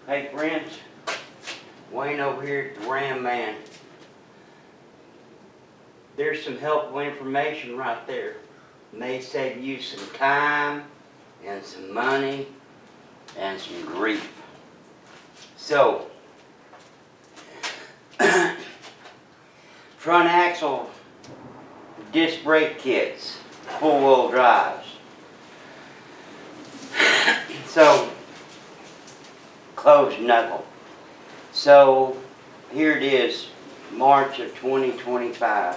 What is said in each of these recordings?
Hey friends, Wayne over here at the Ram Man. There's some helpful information right there. May save you some time and some money and some grief. So, front axle disc brake kits, 4-wheel drives. So, closed knuckle. So here it is, March of 2025.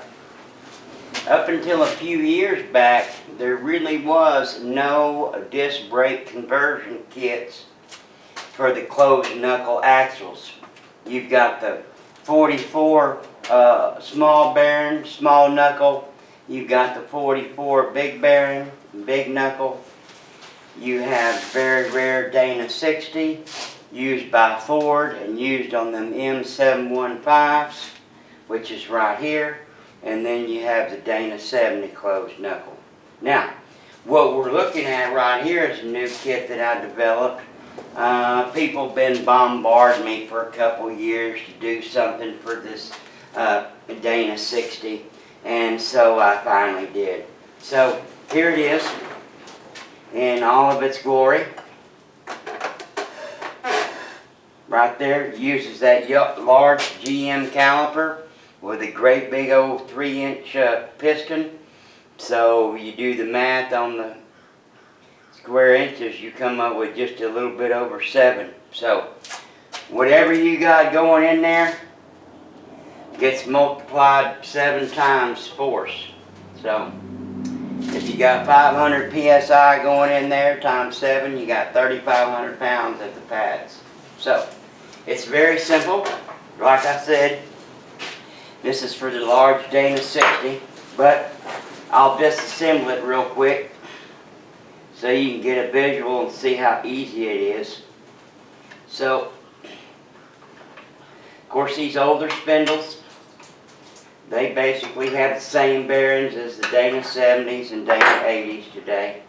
Up until a few years back, there really was no disc brake conversion kits for the closed knuckle axles. You've got the 44 small bearing, small knuckle. You've got the 44 big bearing, big knuckle. You have very rare Dana 60, used by Ford and used on them M715s, which is right here. And then you have the Dana 70 closed knuckle. Now, what we're looking at right here is a new kit that I developed. People have been bombarding me for a couple years to do something for this Dana 60, and so I finally did. So here it is in all of its glory. Right there, it uses that large GM caliper with a great big old 3-inch piston. So you do the math on the square inches, you come up with just a little bit over 7. So whatever you got going in there gets multiplied 7 times force. So if you got 500 psi going in there times 7, you got 3,500 pounds at the pads. So it's very simple. Like I said, this is for the large Dana 60, but I'll disassemble it real quick so you can get a visual and see how easy it is. So, of course, these older spindles, they basically have the same bearings as the Dana 70s and Dana 80s today.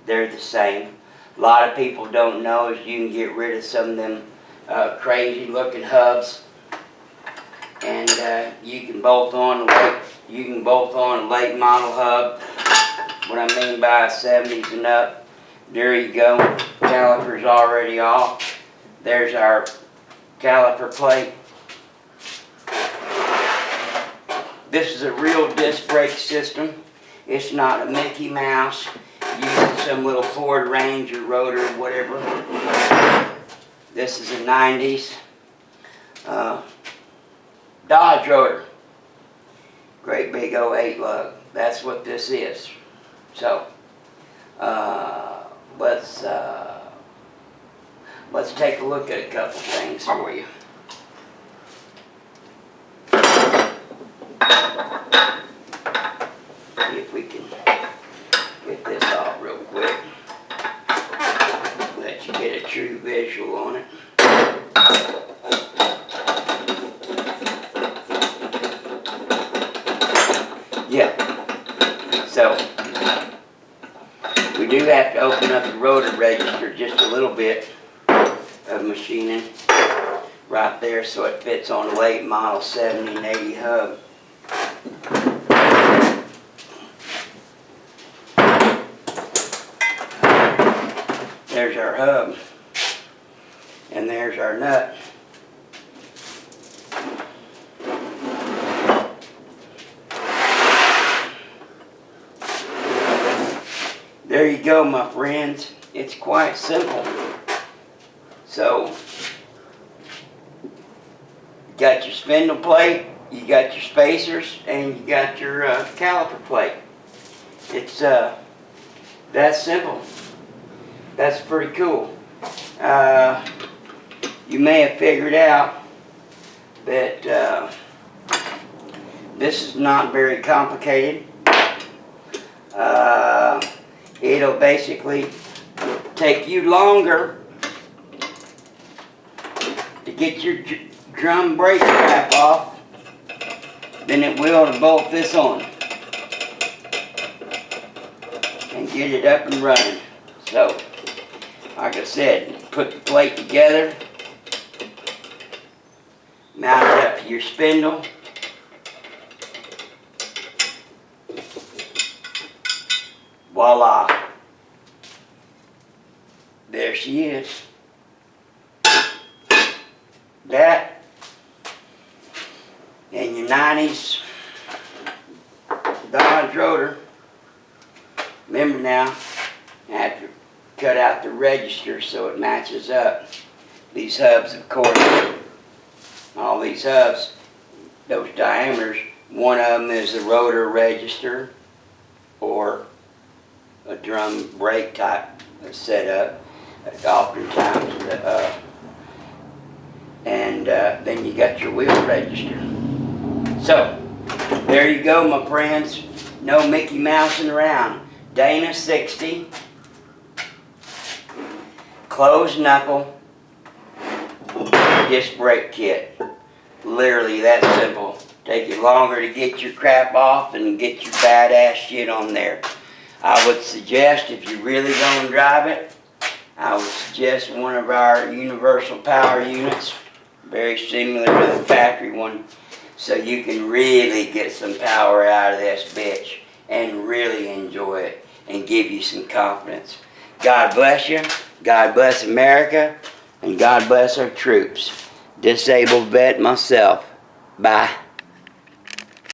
They're the same. A lot of people don't know is you can get rid of some of them crazy looking hubs, and you can bolt on a late model hub. What I mean by 70s and up, there you go, caliper's already off. There's our caliper plate. This is a real disc brake system. It's not a Mickey Mouse using some little Ford Ranger rotor, whatever. This is a 90s Dodge rotor. Great big 08 lug. That's what this is. So let's take a look at a couple things for you. See if we can get this off real quick. Let you get a true visual on it. Yeah. So we do have to open up the rotor register just a little bit of machining right there so it fits on a late model 70 and 80 hub. There's our hub, and there's our nut. There you go, my friends. It's quite simple. So, you got your spindle plate, you got your spacers, and you got your caliper plate. It's that simple. That's pretty cool. You may have figured out that this is not very complicated. It'll basically take you longer to get your drum brake strap off than it will to bolt this on and get it up and running. So, like I said, put the plate together, Mount it up to your spindle. Voila. There she is. That and your 90s Dodge rotor. Remember now, I have to cut out the register so it matches up. These hubs, of course, all these hubs, those diameters, one of them is a rotor register or a drum brake type setup. Oftentimes, then you got your wheel register. So, there you go, my friends. No Mickey Mousing around. Dana 60, closed knuckle, disc brake kit. Literally that simple. Take you longer to get your crap off and get your badass shit on there. I would suggest, if you really gonna drive it, I would suggest one of our universal power units, very similar to the factory one, so you can really get some power out of this bitch and really enjoy it and give you some confidence. God bless you, God bless America, and God bless our troops. Disabled vet myself. Bye.